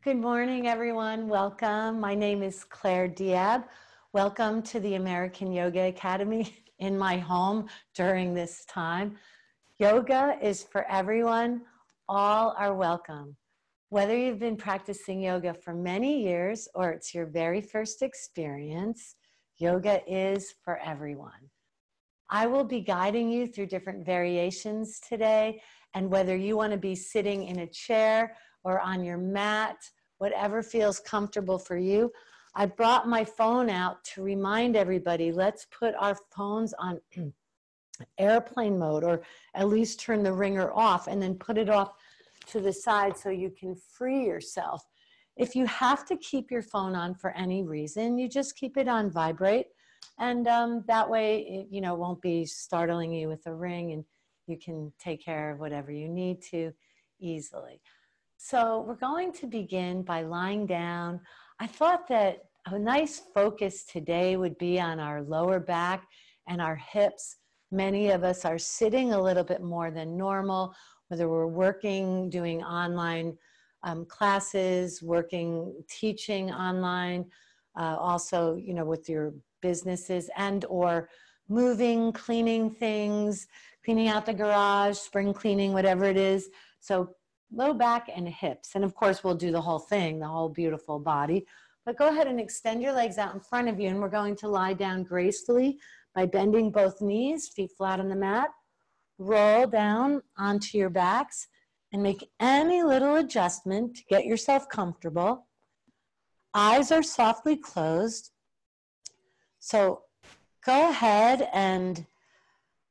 Good morning, everyone. Welcome. My name is Claire Diab. Welcome to the American Yoga Academy in my home during this time. Yoga is for everyone. All are welcome. Whether you've been practicing yoga for many years or it's your very first experience, yoga is for everyone. I will be guiding you through different variations today, and whether you want to be sitting in a chair or on your mat, whatever feels comfortable for you. I brought my phone out to remind everybody, let's put our phones on airplane mode, or at least turn the ringer off and then put it off to the side so you can free yourself. If you have to keep your phone on for any reason, you just keep it on vibrate, and that way it won't be startling you with a ring, and you can take care of whatever you need to easily. So we're going to begin by lying down. I thought that a nice focus today would be on our lower back and our hips. Many of us are sitting a little bit more than normal, whether we're working, doing online classes, working, teaching online, also, with your businesses, and or moving, cleaning things, cleaning out the garage, spring cleaning, whatever it is. So low back and hips. And of course, we'll do the whole thing, the whole beautiful body. But go ahead and extend your legs out in front of you, and we're going to lie down gracefully by bending both knees, feet flat on the mat. Roll down onto your backs and make any little adjustment to get yourself comfortable. Eyes are softly closed. So go ahead and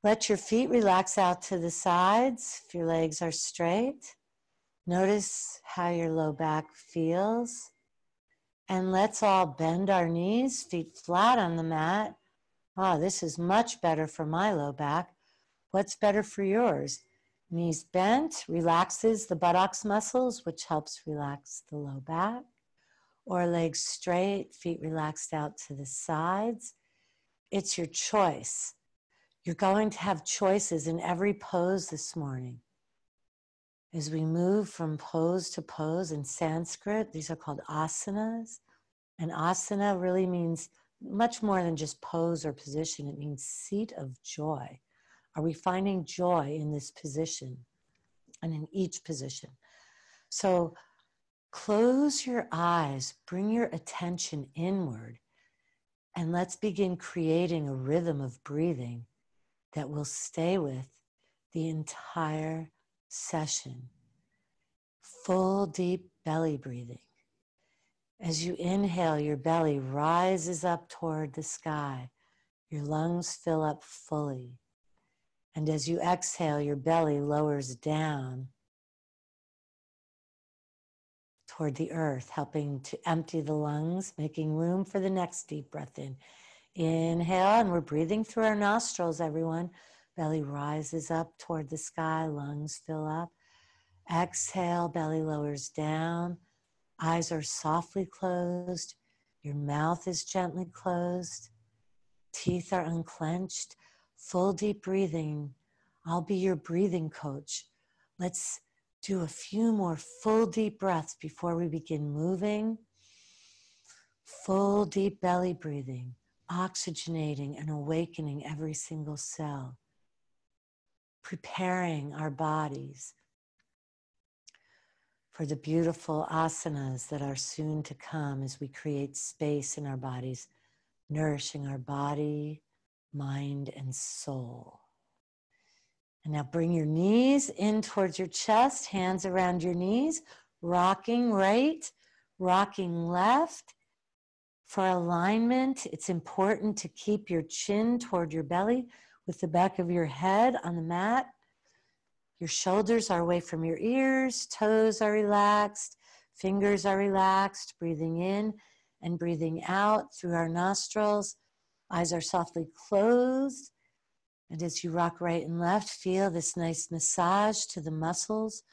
let your feet relax out to the sides if your legs are straight. Notice how your low back feels. And let's all bend our knees, feet flat on the mat. Oh, this is much better for my low back. What's better for yours? Knees bent relaxes the buttocks muscles, which helps relax the low back. Or legs straight, feet relaxed out to the sides. It's your choice. You're going to have choices in every pose this morning. As we move from pose to pose in Sanskrit, these are called asanas. And asana really means much more than just pose or position. It means seat of joy. Are we finding joy in this position and in each position? So close your eyes, bring your attention inward, and let's begin creating a rhythm of breathing that will stay with the entire session. Full deep belly breathing. As you inhale, your belly rises up toward the sky. Your lungs fill up fully. And as you exhale, your belly lowers down toward the earth, helping to empty the lungs, making room for the next deep breath in. Inhale, and we're breathing through our nostrils, everyone. Belly rises up toward the sky, lungs fill up. Exhale, belly lowers down. Eyes are softly closed. Your mouth is gently closed. Teeth are unclenched. Full deep breathing. I'll be your breathing coach. Let's do a few more full deep breaths before we begin moving. Full deep belly breathing, oxygenating and awakening every single cell. Preparing our bodies for the beautiful asanas that are soon to come as we create space in our bodies, nourishing our body, mind, and soul. And now bring your knees in towards your chest, hands around your knees, rocking right, rocking left. For alignment, it's important to keep your chin toward your belly with the back of your head on the mat. Your shoulders are away from your ears, toes are relaxed, fingers are relaxed, breathing in and breathing out through our nostrils. Eyes are softly closed. And as you rock right and left, feel this nice massage to the muscles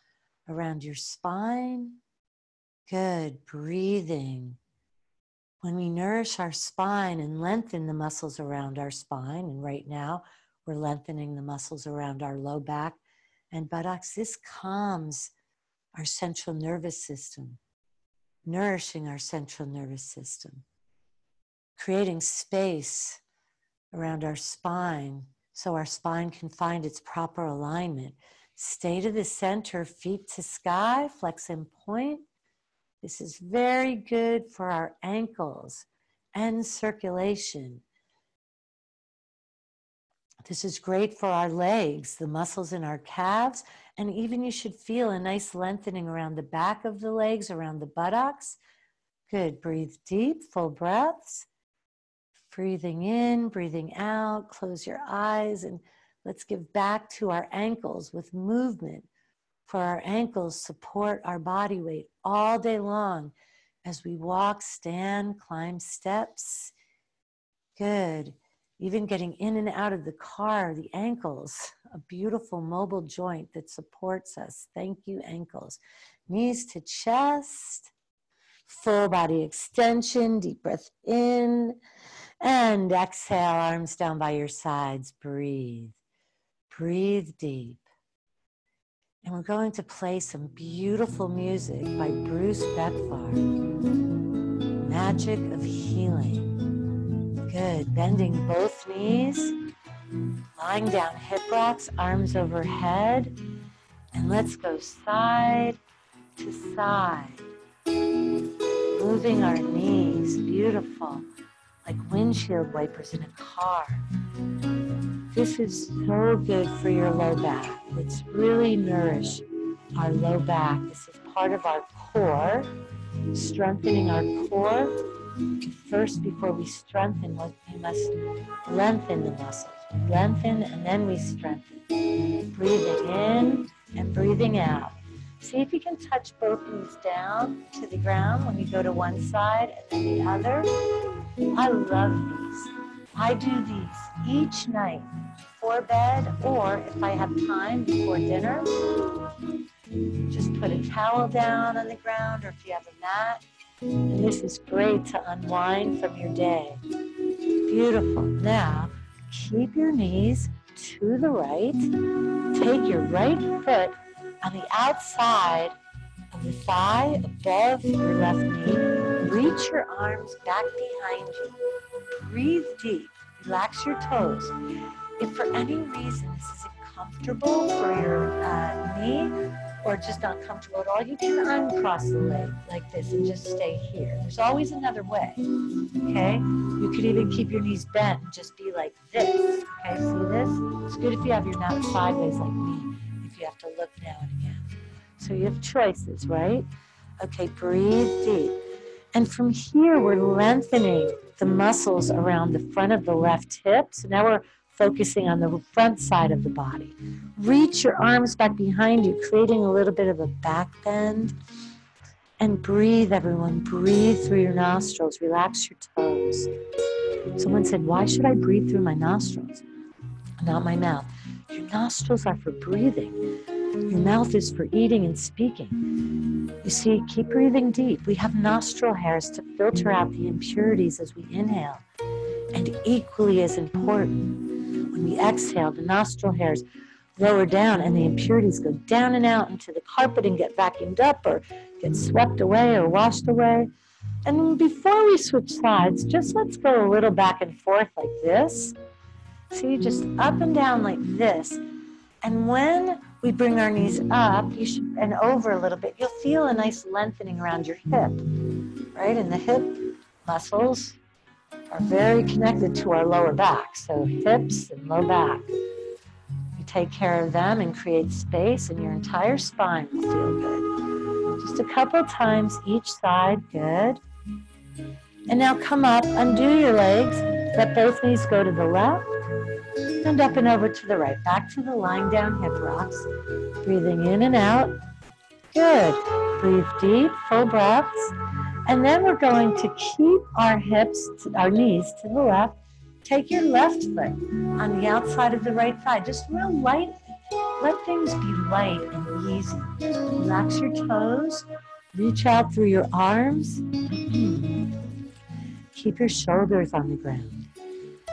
around your spine. Good, breathing. When we nourish our spine and lengthen the muscles around our spine, and right now we're lengthening the muscles around our low back and buttocks, this calms our central nervous system. nourishing our central nervous system, creating space around our spine so our spine can find its proper alignment. Stay to the center, feet to sky, flex and point. This is very good for our ankles and circulation. This is great for our legs, the muscles in our calves, and even you should feel a nice lengthening around the back of the legs, around the buttocks. Good, breathe deep, full breaths. Breathing in, breathing out, close your eyes, and let's give back to our ankles with movement. For our ankles support our body weight all day long as we walk, stand, climb steps. Good. Even getting in and out of the car, the ankles, a beautiful mobile joint that supports us. Thank you, ankles. Knees to chest, full body extension, deep breath in, and exhale, arms down by your sides. Breathe. Breathe deep. And we're going to play some beautiful music by Bruce Beckfar. Magic of Healing. Good. Bending both knees. Lying down hip rocks, arms overhead. And let's go side to side. Moving our knees. Beautiful. Like windshield wipers in a car. This is so good for your low back. Let's really nourish our low back. This is part of our core, strengthening our core. First, before we strengthen, we must lengthen the muscles. We lengthen and then we strengthen. Breathing in and breathing out. See if you can touch both knees down to the ground when you go to one side and then the other. I love these. I do these each night before bed, or if I have time before dinner. Just put a towel down on the ground, or if you have a mat. And this is great to unwind from your day. Beautiful. Now, keep your knees to the right. Take your right foot on the outside of the thigh above your left knee. Reach your arms back behind you. Breathe deep. Relax your toes. If for any reason this isn't comfortable for your knee or just not comfortable at all, you can uncross the leg like this and just stay here. There's always another way, okay? You could even keep your knees bent and just be like this, okay? See this? It's good if you have your neck sideways like me, if you have to look now and again. So you have choices, right? Okay, breathe deep. And from here, we're lengthening the muscles around the front of the left hip. So now we're focusing on the front side of the body. Reach your arms back behind you, creating a little bit of a back bend. And breathe, everyone. Breathe through your nostrils. Relax your toes. Someone said, why should I breathe through my nostrils? Not my mouth. Your nostrils are for breathing. Your mouth is for eating and speaking. You see, keep breathing deep. We have nostril hairs to filter out the impurities as we inhale. And equally as important, when we exhale, the nostril hairs lower down and the impurities go down and out into the carpet and get vacuumed up or get swept away or washed away. And before we switch sides, just let's go a little back and forth like this. See, just up and down like this. And when we bring our knees up and over a little bit, you'll feel a nice lengthening around your hip, right? And the hip muscles are very connected to our lower back. So hips and low back. You take care of them and create space, and your entire spine will feel good. Just a couple times each side, good. And now come up, undo your legs, let both knees go to the left, and up and over to the right. Back to the lying down hip rocks. Breathing in and out. Good. Breathe deep, full breaths. And then we're going to keep our knees to the left. Take your left foot on the outside of the right thigh. Just real light. Let things be light and easy. Relax your toes. Reach out through your arms. Keep your shoulders on the ground.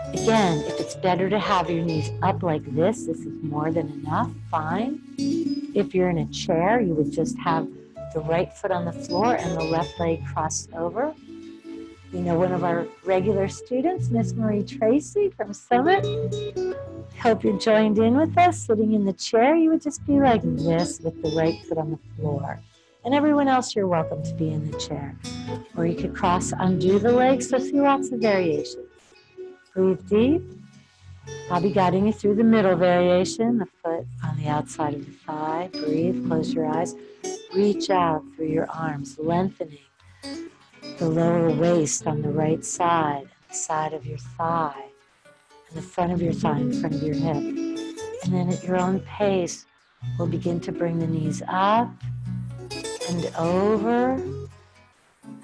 Again, if it's better to have your knees up like this is more than enough, fine. If you're in a chair, you would just have the right foot on the floor and the left leg crossed over. You know, one of our regular students, Miss Marie Tracy from Summit. Hope you're joined in with us, sitting in the chair. You would just be like this with the right foot on the floor. And everyone else, you're welcome to be in the chair. Or you could undo the legs, so see lots of variations. Breathe deep. I'll be guiding you through the middle variation, the foot on the outside of the thigh. Breathe, close your eyes. Reach out through your arms, lengthening the lower waist on the right side, the side of your thigh, and the front of your thigh in front of your hip. And then at your own pace, we'll begin to bring the knees up and over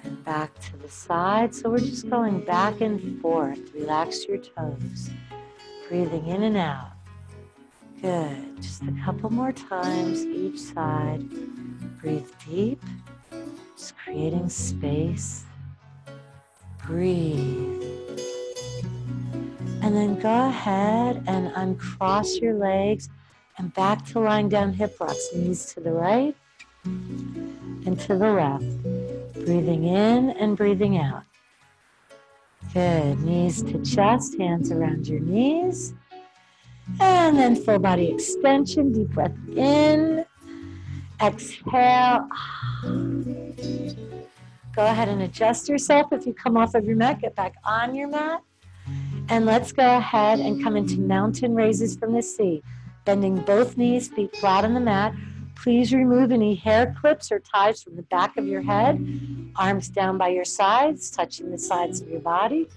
and back to the side. So we're just going back and forth. Relax your toes. Breathing in and out. Good. Just a couple more times each side. Breathe deep. Just creating space. Breathe. And then go ahead and uncross your legs and back to lying down hip rocks. Knees to the right and to the left. Breathing in and breathing out. Good. Knees to chest, hands around your knees. And then full body extension. Deep breath in. Exhale. Go ahead and adjust yourself. If you come off of your mat, get back on your mat. And let's go ahead and come into mountain raises from the sea. Bending both knees, feet flat on the mat. Please remove any hair clips or ties from the back of your head. Arms down by your sides, touching the sides of your body.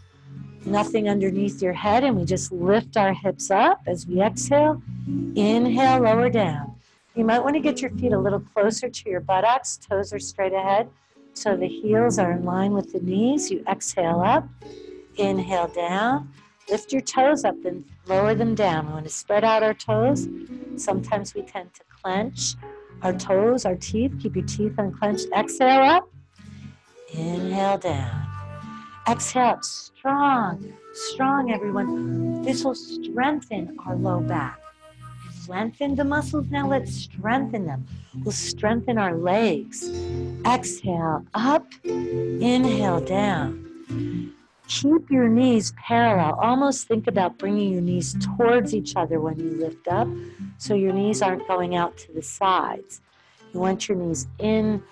Nothing underneath your head, and we just lift our hips up as we exhale. Inhale, lower down. You might want to get your feet a little closer to your buttocks. Toes are straight ahead, so the heels are in line with the knees. You exhale up, inhale down. Lift your toes up, then lower them down. We want to spread out our toes. Sometimes we tend to clench our toes, our teeth. Keep your teeth unclenched. Exhale up. Inhale down. Exhale up. Strong. Strong, everyone. This will strengthen our low back. We've lengthened the muscles. Now let's strengthen them. We'll strengthen our legs. Exhale up. Inhale down. Keep your knees parallel. Almost think about bringing your knees towards each other when you lift up, so your knees aren't going out to the sides. You want your knees in.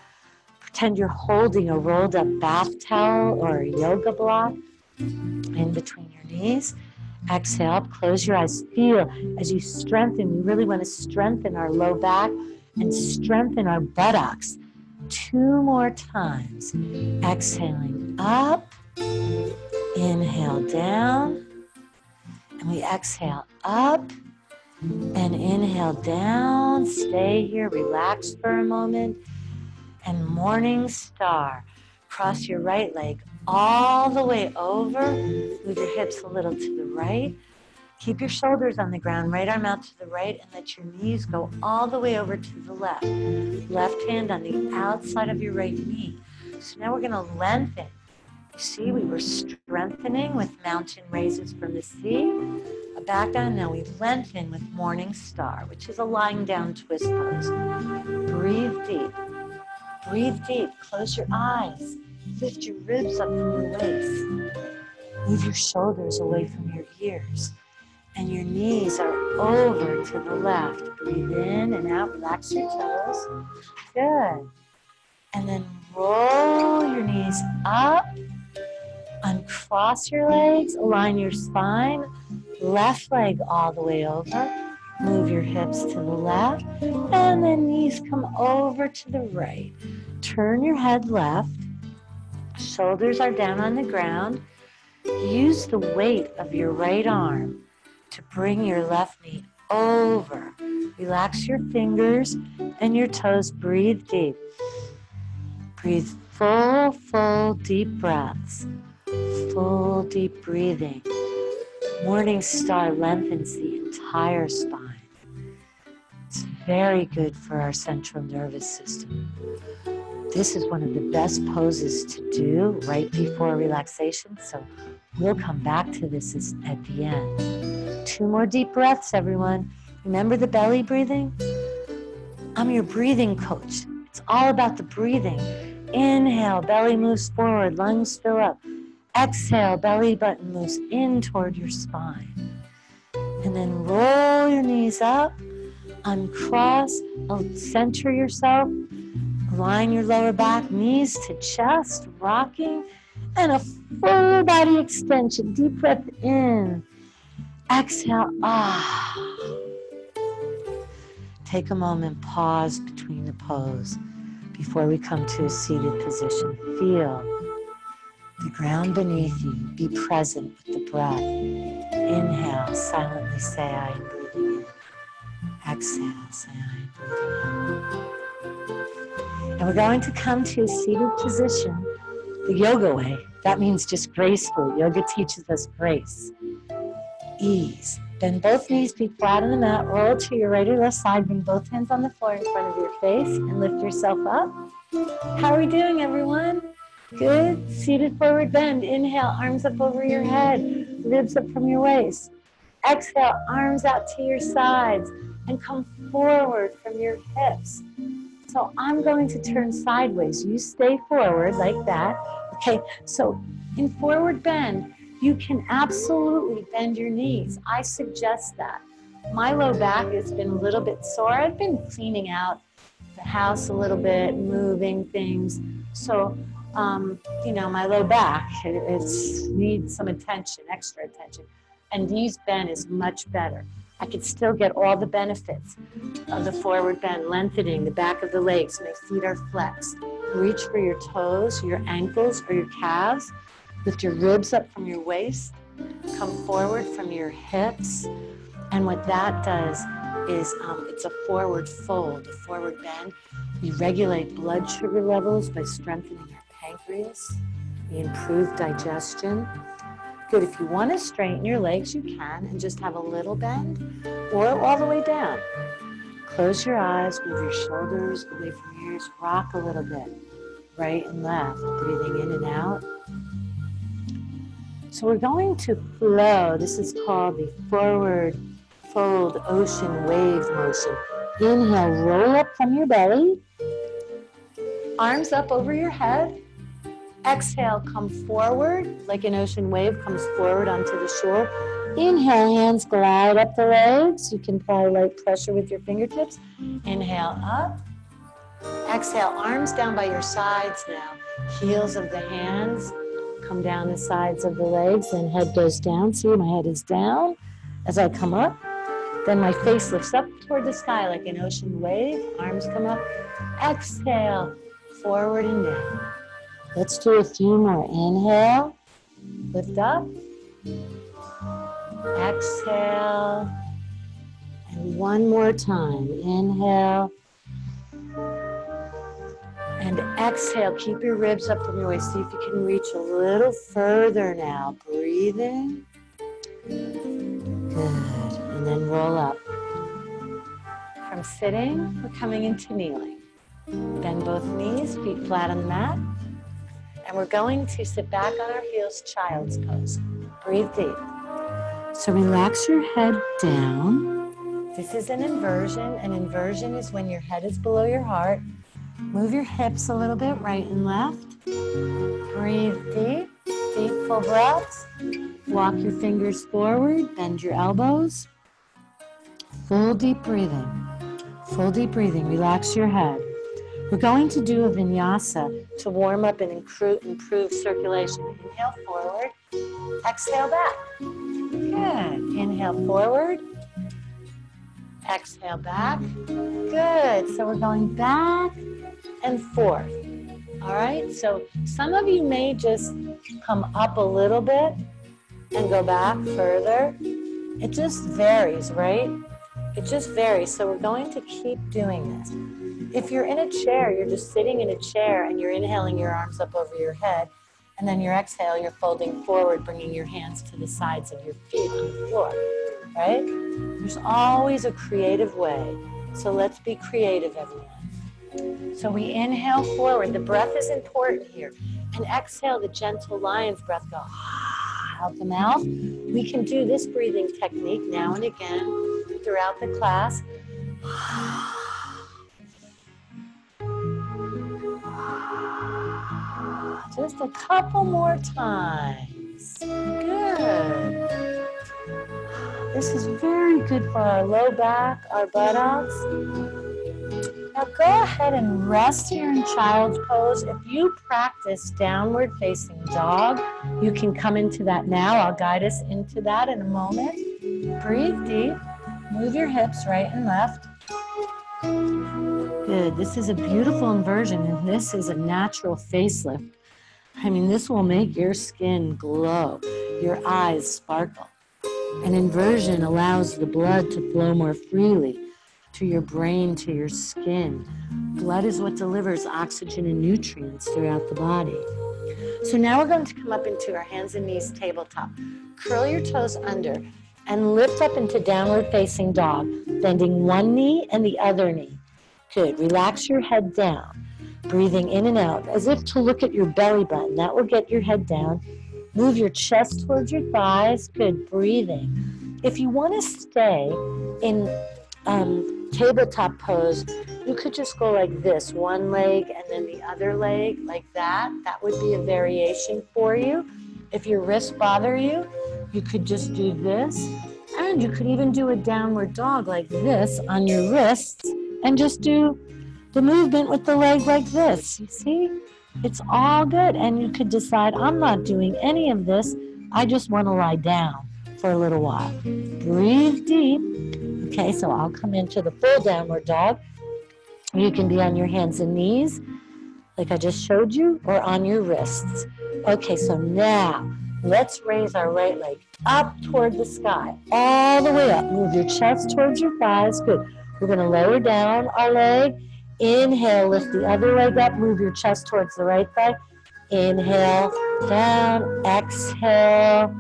Pretend you're holding a rolled up bath towel or a yoga block in between your knees. Exhale up, close your eyes. Feel as you strengthen. We really want to strengthen our low back and strengthen our buttocks. 2 more times. Exhaling up. Inhale down, and we exhale up, and inhale down. Stay here, relax for a moment, and morning star. Cross your right leg all the way over. Move your hips a little to the right. Keep your shoulders on the ground, right arm out to the right, and let your knees go all the way over to the left. Left hand on the outside of your right knee. So now we're going to lengthen. See, we were strengthening with mountain raises from the sea. A back down. Now we lengthen with morning star, which is a lying down twist pose. Breathe deep. Breathe deep. Close your eyes. Lift your ribs up from your waist. Move your shoulders away from your ears. And your knees are over to the left. Breathe in and out. Relax your toes. Good. And then roll your knees up. Uncross your legs, align your spine, left leg all the way over, move your hips to the left, and then knees come over to the right. Turn your head left, shoulders are down on the ground. Use the weight of your right arm to bring your left knee over. Relax your fingers and your toes. Breathe deep. Breathe full, deep breaths. Full deep breathing. Morning star lengthens the entire spine. It's very good for our central nervous system. This is one of the best poses to do right before relaxation, so we'll come back to this at the end. 2 more deep breaths, everyone. Remember the belly breathing? I'm your breathing coach. It's It's all about the breathing. Inhale, belly moves forward, lungs fill up. Exhale, belly button moves in toward your spine. And then roll your knees up, uncross, center yourself, align your lower back, knees to chest, rocking, and a full body extension. Deep breath in. Exhale, ah. Take a moment, pause between the pose before we come to a seated position. Feel the ground beneath you. Be present with the breath. Inhale, silently say I am breathing in. Exhale, say I am breathing in. And we're going to come to a seated position the yoga way. That means just graceful. Yoga teaches us grace, ease. Bend both knees, feet flat on the mat. Roll to your right or left side. Bring both hands on the floor in front of your face and lift yourself up. How are we doing, everyone? Good. Seated forward bend. Inhale, arms up over your head, ribs up from your waist. Exhale, arms out to your sides and come forward from your hips. So I'm going to turn sideways. You stay forward like that. Okay, so in forward bend, you can absolutely bend your knees. I suggest that. My low back has been a little bit sore. I've been cleaning out the house a little bit, moving things. So, my low back needs some attention, extra attention. And knees bend is much better. I could still get all the benefits of the forward bend, lengthening the back of the legs. My feet are flexed. Reach for your toes, your ankles, or your calves. Lift your ribs up from your waist. Come forward from your hips. And what that does is it's a forward fold, a forward bend. We regulate blood sugar levels by strengthening our pancreas. We improve digestion. Good. If you want to straighten your legs, you can, and just have a little bend or all the way down. Close your eyes, move your shoulders away from your ears, rock a little bit, right and left, breathing in and out. So we're going to flow. This is called the forward fold ocean wave motion. Inhale, roll up from your belly. Arms up over your head. Exhale, come forward like an ocean wave comes forward onto the shore. Inhale, hands glide up the legs. You can apply light pressure with your fingertips. Inhale, up. Exhale, arms down by your sides now. Heels of the hands come down the sides of the legs, and head goes down. See, my head is down as I come up. Then my face lifts up toward the sky like an ocean wave. Arms come up. Exhale, forward and down. Let's do a few more. Inhale, lift up. Exhale. And one more time. Inhale. And exhale. Keep your ribs up from your waist. See if you can reach a little further now. Breathe in. Good. And then roll up. From sitting, we're coming into kneeling. Bend both knees, feet flat on the mat. And we're going to sit back on our heels, child's pose. Breathe deep. So relax your head down. This is an inversion. An inversion is when your head is below your heart. Move your hips a little bit, right and left. Breathe deep, deep full breaths. Walk your fingers forward, bend your elbows. Full deep breathing. Full deep breathing. Relax your head. We're going to do a vinyasa to warm up and improve circulation. Inhale forward, exhale back. Good. Inhale forward, exhale back. Good. So we're going back and forth. All right. So some of you may just come up a little bit and go back further. It just varies, right? It just varies. So we're going to keep doing this. If you're in a chair, you're just sitting in a chair and you're inhaling your arms up over your head, and then your exhale, you're folding forward, bringing your hands to the sides of your feet on the floor, right? There's always a creative way. So let's be creative, everyone. So we inhale forward. The breath is important here. And exhale the gentle lion's breath. Go out the mouth. We can do this breathing technique now and again throughout the class. Just a couple more times. Good. This is very good for our low back, our buttocks. Now go ahead and rest here in child's pose. If you practice downward facing dog, you can come into that now. I'll guide us into that in a moment. Breathe deep. Move your hips right and left. Good. This is a beautiful inversion, and this is a natural facelift. I mean, this will make your skin glow, your eyes sparkle. An inversion allows the blood to flow more freely to your brain, to your skin. Blood is what delivers oxygen and nutrients throughout the body. So now we're going to come up into our hands and knees tabletop. Curl your toes under and lift up into downward facing dog, bending one knee and the other knee. Good. Relax your head down, breathing in and out as if to look at your belly button. That will get your head down. Move your chest towards your thighs. Good. Breathing. If you want to stay in tabletop pose, you could just go like this, one leg and then the other leg like that. That would be a variation for you. If your wrists bother you, you could just do this. And you could even do a downward dog like this on your wrists and just do the movement with the leg like this. You see? It's all good. And you could decide, I'm not doing any of this. I just want to lie down for a little while. Breathe deep. Okay, so I'll come into the full downward dog. You can be on your hands and knees, like I just showed you, or on your wrists. Okay, so now let's raise our right leg up toward the sky, all the way up. Move your chest towards your thighs. Good. We're going to lower down our leg. Inhale, lift the other leg up. Move your chest towards the right thigh. Inhale, down. Exhale.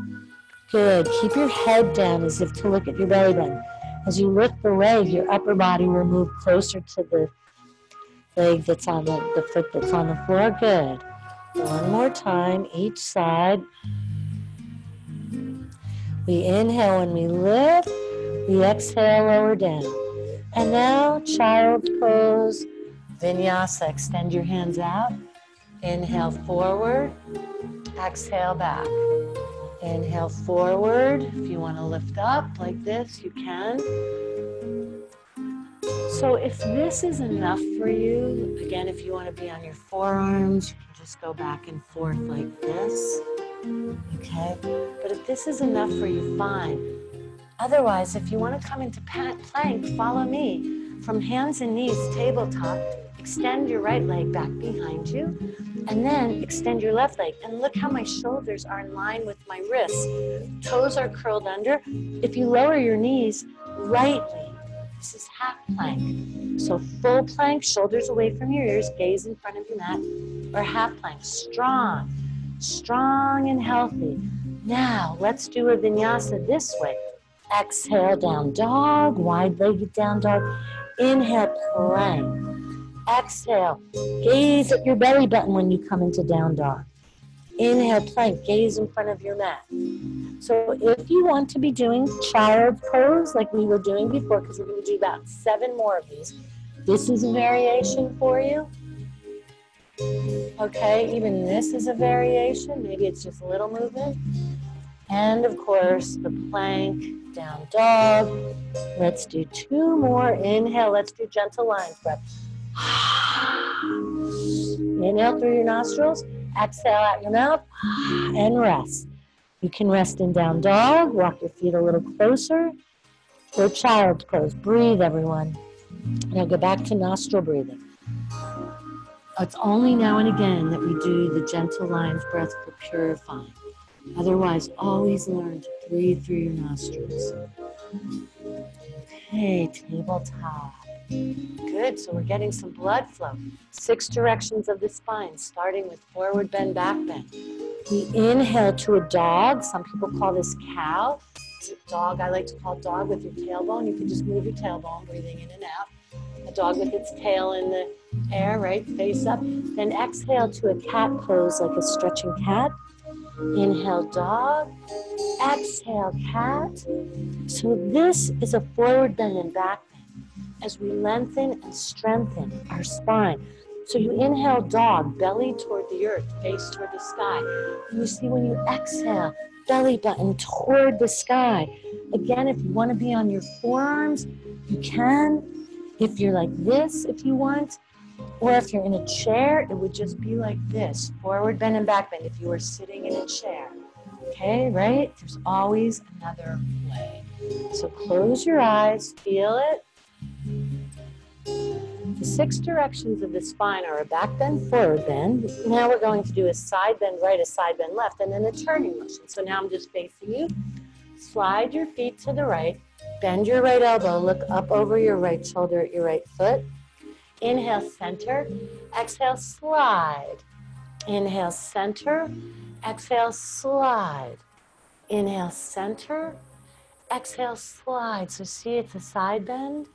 Good. Keep your head down as if to look at your belly button. As you lift the leg, your upper body will move closer to the leg that's on the foot that's on the floor. Good. One more time, each side. We inhale when we lift. We exhale, lower down. And now, child's pose, vinyasa. Extend your hands out. Inhale forward. Exhale back. Inhale forward. If you want to lift up like this, you can. So if this is enough for you, again, if you want to be on your forearms, you can just go back and forth like this. Okay? But if this is enough for you, fine. Otherwise, if you want to come into plank, follow me. From hands and knees, tabletop, extend your right leg back behind you, and then extend your left leg. And look how my shoulders are in line with my wrists. Toes are curled under. If you lower your knees lightly, this is half plank. So full plank, shoulders away from your ears, gaze in front of your mat, or half plank. Strong, strong and healthy. Now, let's do a vinyasa this way. Exhale, down dog, wide-legged down dog. Inhale, plank. Exhale, gaze at your belly button when you come into down dog. Inhale, plank, gaze in front of your mat. So if you want to be doing child pose like we were doing before, because we're going to do about 7 more of these, this is a variation for you. Okay, even this is a variation. Maybe it's just a little movement. And of course, the plank, down dog. Let's do 2 more. Inhale, let's do gentle lines breath. Inhale through your nostrils, exhale out your mouth, and rest. You can rest in down dog, walk your feet a little closer, or child's pose. Breathe, everyone. Now go back to nostril breathing. It's only now and again that we do the gentle lines breath for purifying. Otherwise, always learn to breathe through your nostrils. Okay, tabletop. Good, so we're getting some blood flow. 6 directions of the spine, starting with forward bend, back bend. We inhale to a dog. Some people call this cow. It's a dog, I like to call dog with your tailbone. You can just move your tailbone, breathing in and out. A dog with its tail in the air, right, face up. Then exhale to a cat pose, like a stretching cat. Inhale, dog. Exhale, cat. So this is a forward bend and back bend as we lengthen and strengthen our spine. So you inhale dog, belly toward the earth, face toward the sky. And you see when you exhale, belly button toward the sky. Again, if you want to be on your forearms, you can. If you're like this, if you want, or if you're in a chair, it would just be like this, forward bend and back bend if you were sitting in a chair. Okay, right? There's always another way. So close your eyes, feel it. The 6 directions of the spine are a back bend, forward bend. Now we're going to do a side bend right, a side bend left, and then a turning motion. So now I'm just facing you. Slide your feet to the right. Bend your right elbow. Look up over your right shoulder at your right foot. Inhale, center. Exhale, slide. Inhale, center. Exhale, slide. Inhale, center. Exhale, slide. So see, it's a side bend.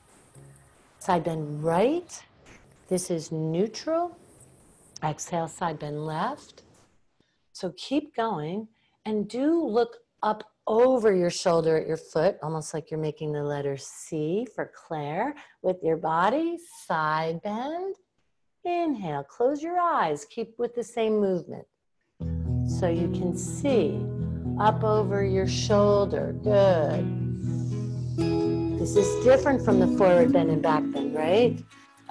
Side bend right. This is neutral. Exhale, side bend left. So keep going and do look up over your shoulder at your foot, almost like you're making the letter C for Claire with your body. Side bend. Inhale, close your eyes. Keep with the same movement. So you can see up over your shoulder. Good. This is different from the forward bend and back bend, right?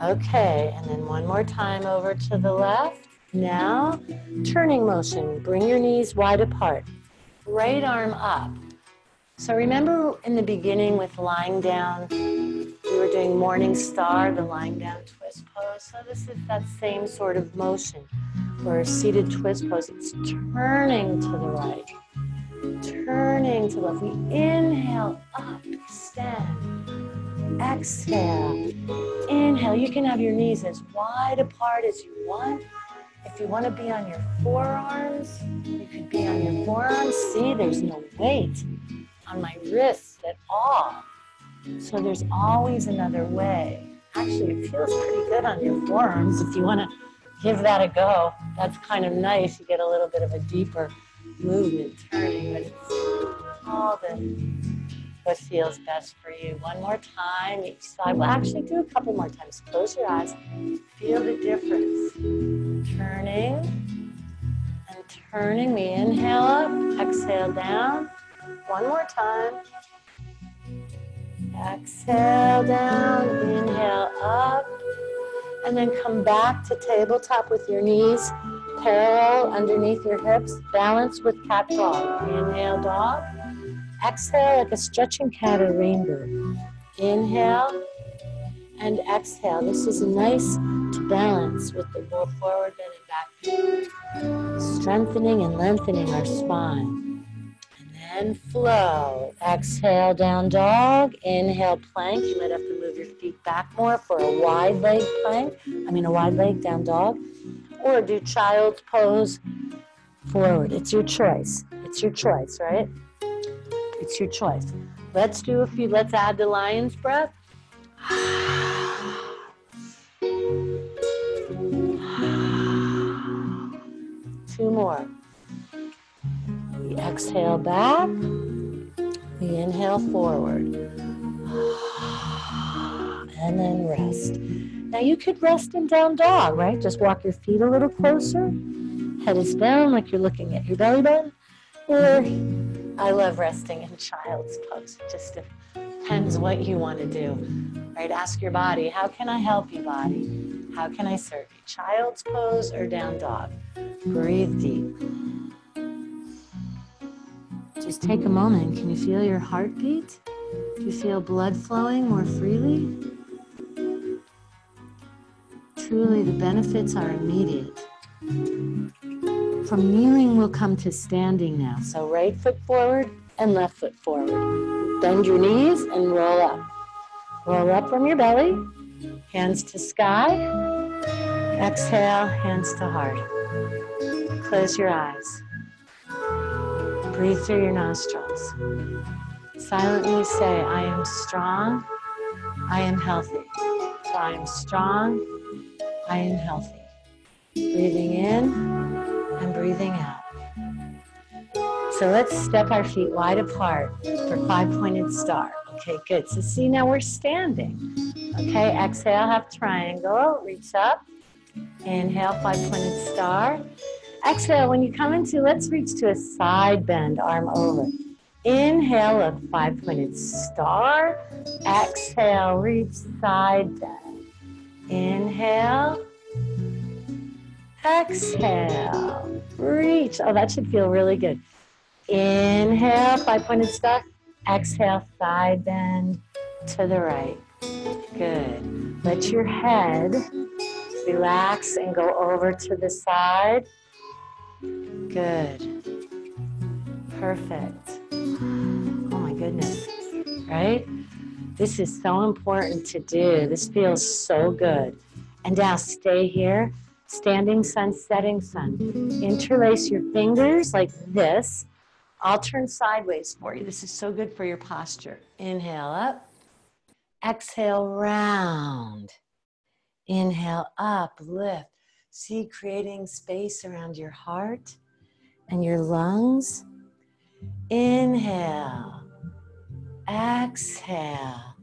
Okay, and then one more time over to the left. Now, turning motion. Bring your knees wide apart. Right arm up. So remember in the beginning with lying down, we were doing morning star, the lying down twist pose. So this is that same sort of motion. Or a seated twist pose. It's turning to the right. Turning to the left. We inhale up, extend. Exhale. Inhale. You can have your knees as wide apart as you want. If you want to be on your forearms, you could be on your forearms. See, there's no weight on my wrists at all. So there's always another way. Actually, it feels pretty good on your forearms if you want to give that a go. That's kind of nice. You get a little bit of a deeper movement turning, but it's all what feels best for you. One more time, each side. Well, actually do a couple more times. Close your eyes. Feel the difference. Turning and turning. We inhale up, exhale down. One more time. Exhale down, inhale up, and then come back to tabletop with your knees parallel underneath your hips. Balance with cat dog. Inhale, dog. Exhale like a stretching cat or rainbow. Inhale and exhale. This is nice to balance with the forward bend and back bend. Strengthening and lengthening our spine. And then flow. Exhale, down dog. Inhale, plank. You might have to move your feet back more for a wide leg plank. A wide leg down dog. Or do child's pose forward. It's your choice. It's your choice, right? It's your choice. Let's do a few. Let's add the lion's breath. 2 more. We exhale back. We inhale forward. And then rest. Now you could rest in down dog, right? Just walk your feet a little closer. Head is down like you're looking at your belly button. Or I love resting in child's pose. It just depends what you want to do, right? Ask your body, how can I help you, body? How can I serve you? Child's pose or down dog? Breathe deep. Just take a moment. Can you feel your heartbeat? Do you feel blood flowing more freely? Truly, the benefits are immediate. From kneeling, we'll come to standing now. So right foot forward and left foot forward. Bend your knees and roll up. Roll up from your belly. Hands to sky. Exhale, hands to heart. Close your eyes. Breathe through your nostrils. Silently say, I am strong. I am healthy. So I am strong. I am healthy. Breathing in and breathing out. So let's step our feet wide apart for 5-pointed star. Okay, good. So see, now we're standing. Okay, exhale, half triangle. Reach up. Inhale, 5-pointed star. Exhale, when you come into, let's reach to a side bend, arm over. Inhale, a 5-pointed star. Exhale, reach side bend. Inhale. Exhale, reach. Oh, that should feel really good. Inhale, 5-pointed star. Exhale, side bend to the right. Good. Let your head relax and go over to the side. Good. Perfect. Oh my goodness. Right? This is so important to do. This feels so good. And now stay here. Standing sun, setting sun. Interlace your fingers like this. I'll turn sideways for you. This is so good for your posture. Inhale up. Exhale, round. Inhale up, lift. See, creating space around your heart and your lungs. Inhale. Exhale.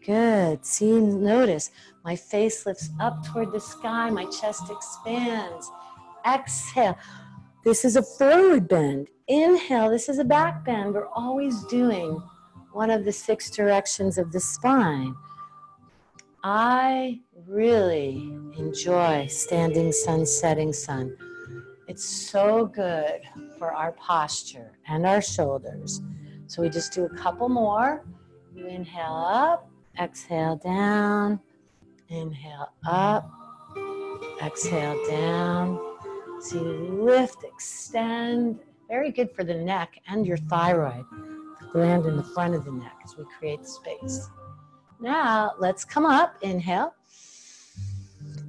Good. See, notice my face lifts up toward the sky. My chest expands. Exhale. This is a forward bend. Inhale. This is a back bend. We're always doing one of the 6 directions of the spine. I really enjoy standing sun, setting sun. It's so good for our posture and our shoulders. So we just do a couple more. You inhale up, exhale down, inhale up, exhale down. So you lift, extend. Very good for the neck and your thyroid gland in the front of the neck as we create space. Now let's come up, inhale.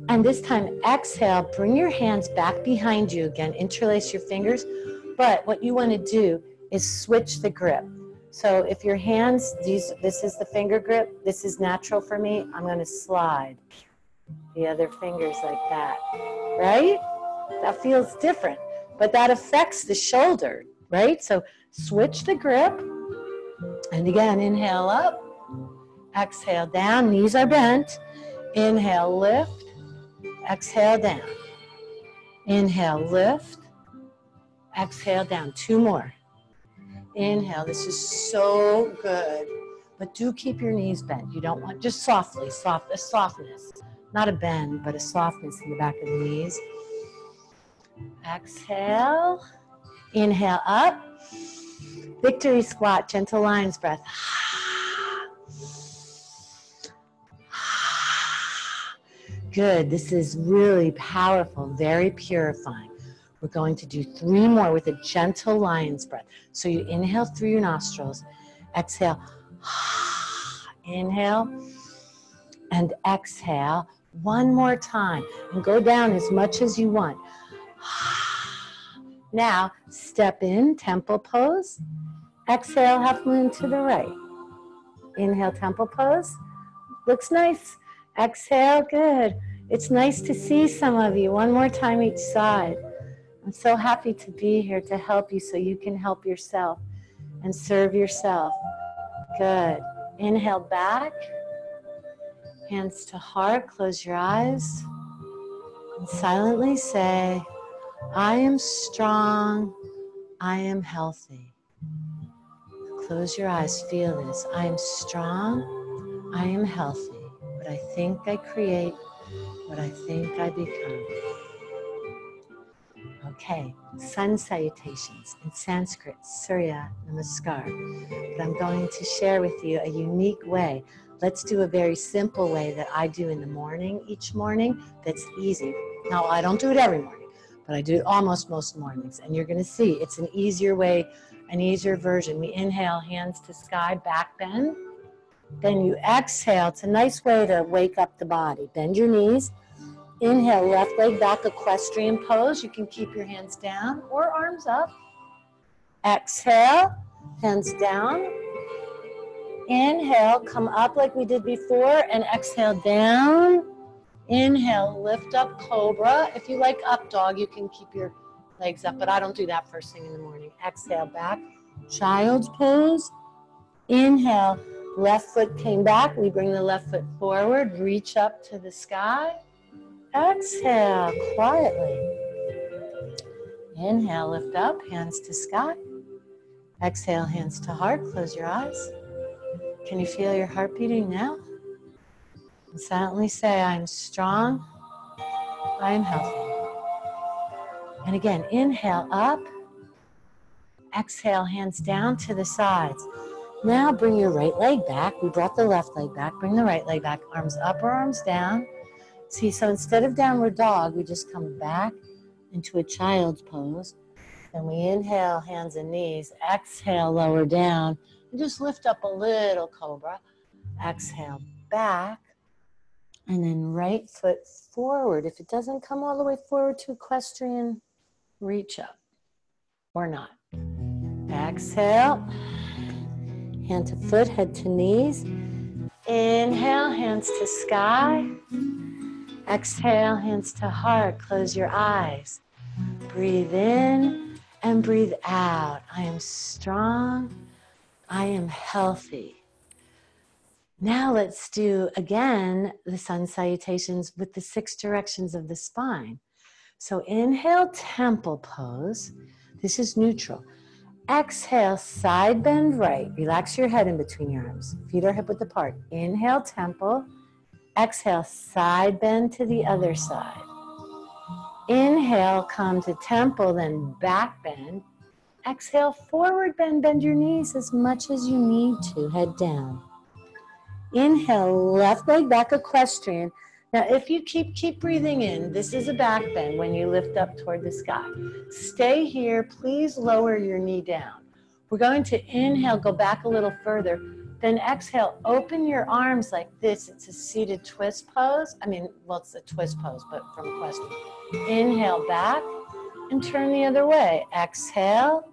And this time exhale, bring your hands back behind you again, interlace your fingers. But what you want to do is switch the grip. So if your hands, this is the finger grip, this is natural for me, I'm going to slide the other fingers like that, right? That feels different, but that affects the shoulder, right? So switch the grip, and again, inhale up, exhale down, knees are bent, inhale, lift, exhale down, inhale, lift, exhale down, 2 more. Inhale, this is so good, but do keep your knees bent. You don't want, just softly, a softness, not a bend, but a softness in the back of the knees. Exhale, inhale up, victory squat, gentle lion's breath. Good, this is really powerful, very purifying. We're going to do 3 more with a gentle lion's breath. So you inhale through your nostrils, exhale, inhale, and exhale. 1 more time, and go down as much as you want. Now, step in, temple pose. Exhale, half moon to the right. Inhale, temple pose. Looks nice. Exhale, good. It's nice to see some of you. 1 more time each side. I'm so happy to be here to help you so you can help yourself and serve yourself. Good. Inhale back. Hands to heart. Close your eyes. And silently say, I am strong. I am healthy. Close your eyes. Feel this. I am strong. I am healthy. What I think I create. What I think I become. Okay, sun salutations in Sanskrit, Surya Namaskar. But I'm going to share with you a unique way. Let's do a very simple way that I do in the morning, each morning, that's easy. Now, I don't do it every morning, but I do it almost most mornings. And you're going to see it's an easier way, an easier version. We inhale, hands to sky, back bend. Then you exhale. It's a nice way to wake up the body. Bend your knees. Inhale, left leg back, equestrian pose. You can keep your hands down or arms up. Exhale, hands down. Inhale, come up like we did before, and exhale down. Inhale, lift up, cobra. If you like up dog, you can keep your legs up, but I don't do that first thing in the morning. Exhale, back, child's pose. Inhale, left foot came back. We bring the left foot forward, reach up to the sky. Exhale quietly. Inhale, lift up, hands to sky. Exhale, hands to heart, close your eyes. Can you feel your heart beating now? And silently say, I am strong, I am healthy. And again, inhale up. Exhale, hands down to the sides. Now bring your right leg back. We brought the left leg back. Bring the right leg back. Arms up or arms down. See, so instead of downward dog, we just come back into a child's pose. Then we inhale, hands and knees. Exhale, lower down. And just lift up a little cobra. Exhale, back. And then right foot forward. If it doesn't come all the way forward to equestrian, reach up or not. Exhale. Hand to foot, head to knees. Inhale, hands to sky. Exhale, hands to heart. Close your eyes. Breathe in and breathe out. I am strong. I am healthy. Now let's do again the sun salutations with the 6 directions of the spine. So inhale, temple pose. This is neutral. Exhale, side bend right. Relax your head in between your arms. Feet are hip width apart. Inhale, temple. Exhale, side bend to the other side. Inhale, come to temple, then back bend. Exhale, forward bend. Bend your knees as much as you need to. Head down. Inhale, left leg back, equestrian. Now, if you keep breathing in, this is a back bend when you lift up toward the sky. Stay here. Please lower your knee down. We're going to inhale, go back a little further. Then exhale, open your arms like this. It's a seated twist pose. It's a twist pose, but from equestrian. Inhale back and turn the other way. Exhale.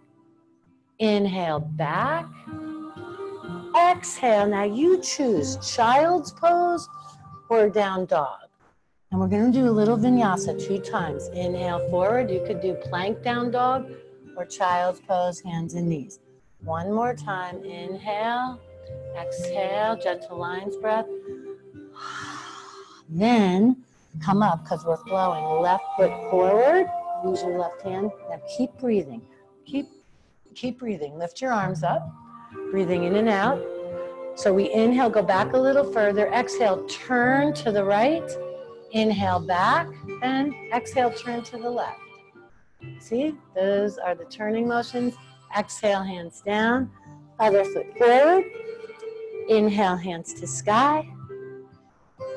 Inhale back. Exhale. Now you choose child's pose or down dog. And we're going to do a little vinyasa 2 times. Inhale forward. You could do plank down dog or child's pose, hands and knees. 1 more time. Inhale. Exhale. Gentle lion's breath. Then come up because we're flowing. Left foot forward. Use your left hand. Now keep breathing. Keep breathing. Lift your arms up. Breathing in and out. So we inhale, go back a little further. Exhale, turn to the right. Inhale back, and exhale, turn to the left. See, those are the turning motions. Exhale, hands down. Other foot forward. Inhale, hands to sky.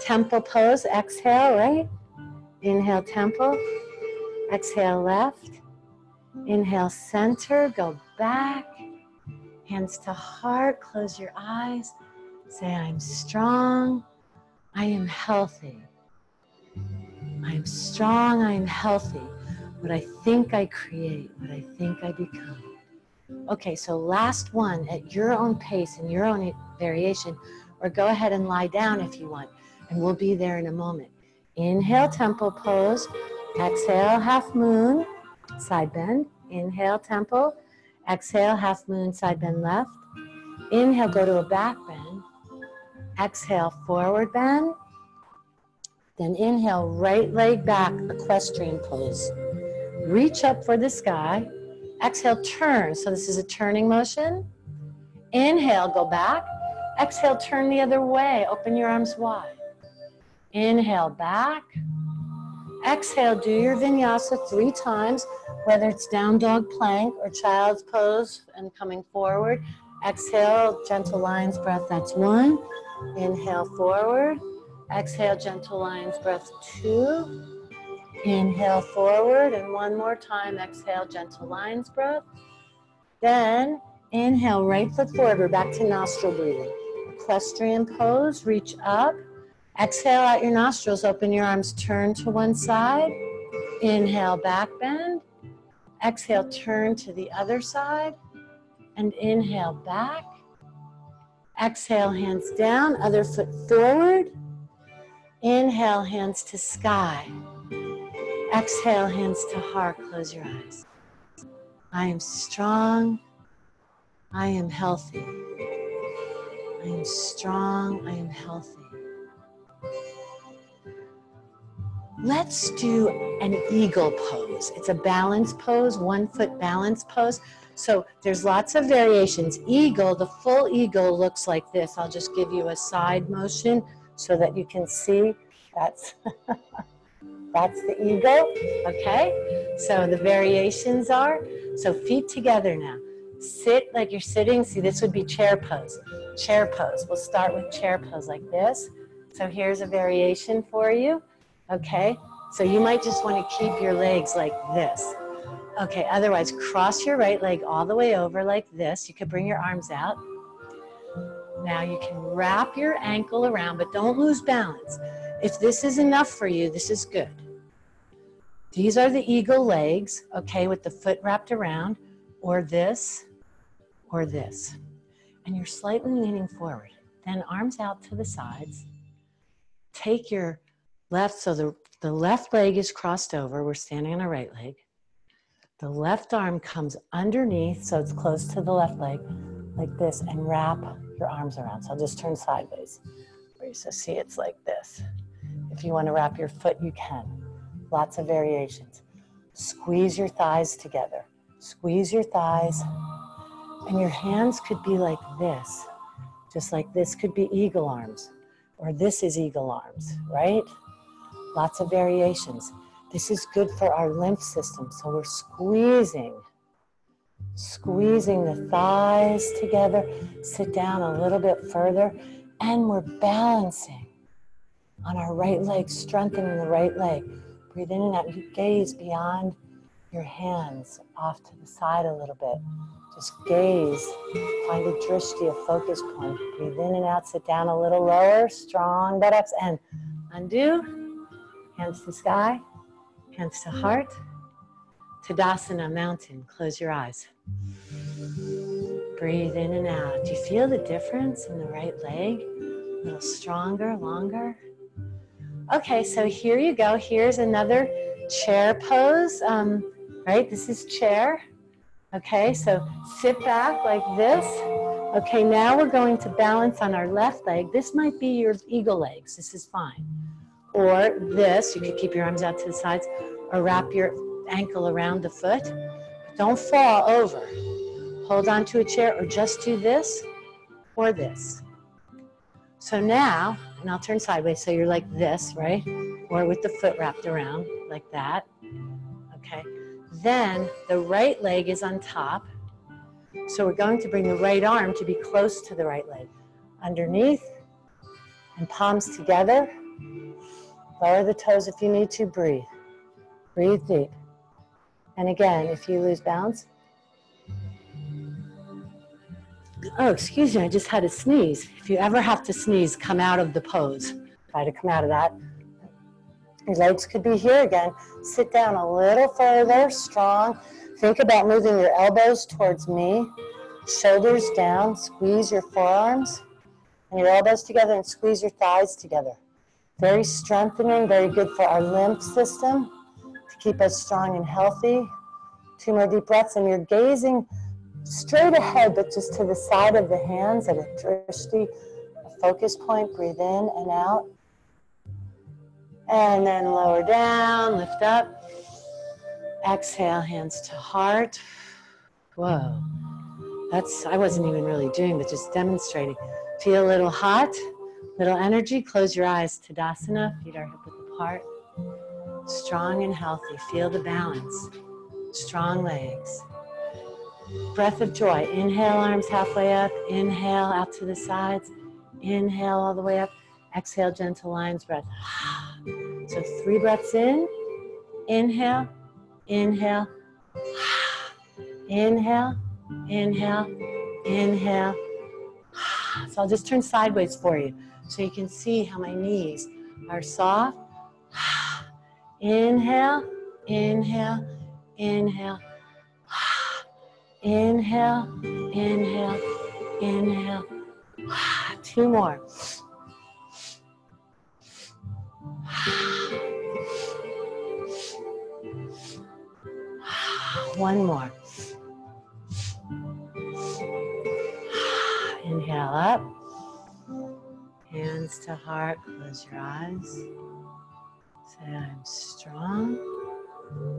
Temple pose, exhale, right? Inhale, temple. Exhale, left. Inhale, center, go back. Hands to heart, close your eyes. Say, I'm strong, I am healthy. I am strong, I am healthy. What I think I create, what I think I become. Okay, so last one at your own pace and your own variation, or go ahead and lie down if you want, and we'll be there in a moment. Inhale, temple pose. Exhale, half moon, side bend. Inhale, temple. Exhale, half moon, side bend left. Inhale, go to a back bend. Exhale, forward bend. Then inhale, right leg back, equestrian pose. Reach up for the sky. Exhale, turn. So this is a turning motion. Inhale, go back. Exhale, turn the other way. Open your arms wide. Inhale, back. Exhale, do your vinyasa 3 times, whether it's down dog plank or child's pose and coming forward. Exhale, gentle lion's breath, that's 1. Inhale, forward. Exhale, gentle lion's breath, 2. Inhale, forward, and 1 more time. Exhale, gentle lion's breath. Then inhale, right foot forward. We're back to nostril breathing. Equestrian pose, reach up. Exhale out your nostrils, open your arms, turn to one side. Inhale, back bend. Exhale, turn to the other side. And inhale, back. Exhale, hands down, other foot forward. Inhale, hands to sky. Exhale, hands to heart, close your eyes. I am strong. I am healthy. I am strong. I am healthy. Let's do an eagle pose. It's a balance pose, 1 foot balance pose. So there's lots of variations. Eagle, the full eagle looks like this. I'll just give you a side motion so that you can see. That's, that's the eagle, okay? So the variations are, so feet together now. Sit like you're sitting. See, this would be chair pose. Chair pose. We'll start with chair pose like this. So here's a variation for you, okay? So you might just want to keep your legs like this. Okay, otherwise cross your right leg all the way over like this. You could bring your arms out. Now you can wrap your ankle around, but don't lose balance. If this is enough for you, this is good. These are the eagle legs, okay, with the foot wrapped around, or this, or this. And you're slightly leaning forward. Then arms out to the sides. Take your left, so the left leg is crossed over. We're standing on our right leg. The left arm comes underneath, so it's close to the left leg, like this, and wrap your arms around. So I'll just turn sideways. So see, it's like this. If you want to wrap your foot, you can. Lots of variations. Squeeze your thighs together. Squeeze your thighs. And your hands could be like this. Just like this could be eagle arms. Or this is eagle arms, right? Lots of variations. This is good for our lymph system. So we're squeezing the thighs together. Sit down a little bit further. And we're balancing on our right leg, strengthening the right leg. Breathe in and out. You gaze beyond your hands off to the side a little bit. Just gaze. Find a drishti, a focus point. Breathe in and out. Sit down a little lower. Strong buttocks. And undo. Hands to sky. Hands to heart. Tadasana, mountain. Close your eyes. Breathe in and out. Do you feel the difference in the right leg? A little stronger, longer. Okay, so here you go. Here's another chair pose, right? This is chair. Okay, so sit back like this. Okay, now we're going to balance on our left leg. This might be your eagle legs. This is fine. Or this, you could keep your arms out to the sides, or wrap your ankle around the foot. But don't fall over. Hold on to a chair, or just do this or this. So now, and I'll turn sideways, so you're like this, right? Or with the foot wrapped around, like that, okay? Then the right leg is on top. So we're going to bring the right arm to be close to the right leg. Underneath, and palms together. Lower the toes if you need to, breathe. Breathe deep. And again, if you lose balance. Oh, excuse me, I just had a sneeze. If you ever have to sneeze, come out of the pose. Try to come out of that. Your legs could be here again. Sit down a little further, strong. Think about moving your elbows towards me. Shoulders down, squeeze your forearms and your elbows together and squeeze your thighs together. Very strengthening, very good for our lymph system to keep us strong and healthy. 2 more deep breaths, and you're gazing straight ahead, but just to the side of the hands at a drishti, a focus point. Breathe in and out. And then lower down, lift up. Exhale, hands to heart. Whoa. I wasn't even really doing, but just demonstrating. Feel a little hot, little energy. Close your eyes. Tadasana, feet are hip width apart. Strong and healthy. Feel the balance. Strong legs. Breath of joy. Inhale, arms halfway up. Inhale, out to the sides. Inhale all the way up. Exhale, gentle lion's breath. So 3 breaths in. Inhale, inhale, inhale, inhale, inhale. So I'll just turn sideways for you so you can see how my knees are soft. Inhale, inhale, inhale. Inhale, inhale, inhale. 2 more. 1 more. Inhale up. Hands to heart. Close your eyes. Say, I'm strong,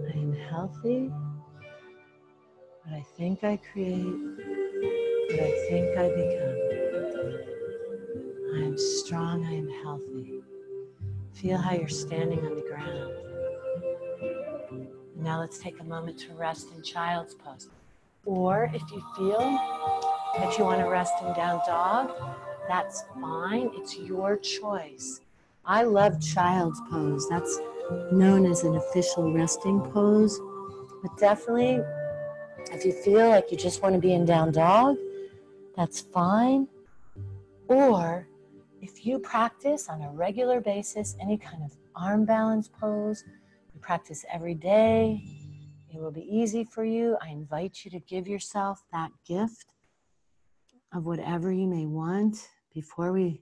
I am healthy. What I think I create, what I think I become. I am strong, I am healthy. Feel how you're standing on the ground. Now let's take a moment to rest in child's pose. Or if you feel that you want to rest in down dog, that's fine. It's your choice. I love child's pose. That's known as an official resting pose. But definitely, if you feel like you just want to be in down dog, that's fine. Or if you practice on a regular basis any kind of arm balance pose, you practice every day, it will be easy for you. I invite you to give yourself that gift of whatever you may want before we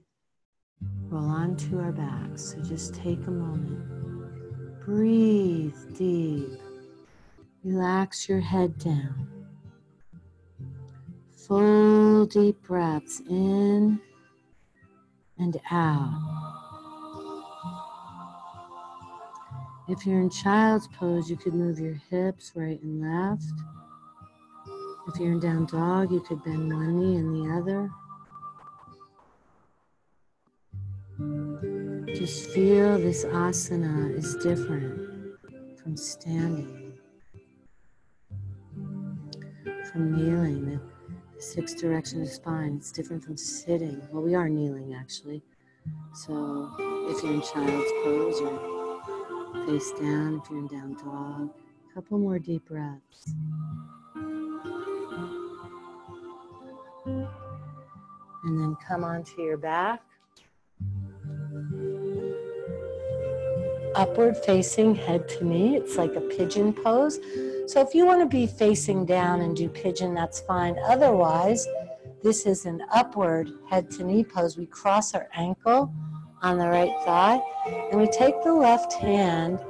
roll onto our backs. So just take a moment. Breathe deep. Relax your head down. Full deep breaths in and out. If you're in child's pose, you could move your hips right and left. If you're in down dog, you could bend one knee and the other. Just feel this asana is different from standing, from kneeling. The 6 direction of the spine, it's different from sitting. Well, we are kneeling actually. So if you're in child's pose or face down, if you're in down dog, a couple more deep breaths. And then come onto your back. Upward facing head to knee. It's like a pigeon pose. So if you want to be facing down and do pigeon, that's fine. Otherwise, this is an upward head to knee pose. We cross our ankle on the right thigh and we take the left hand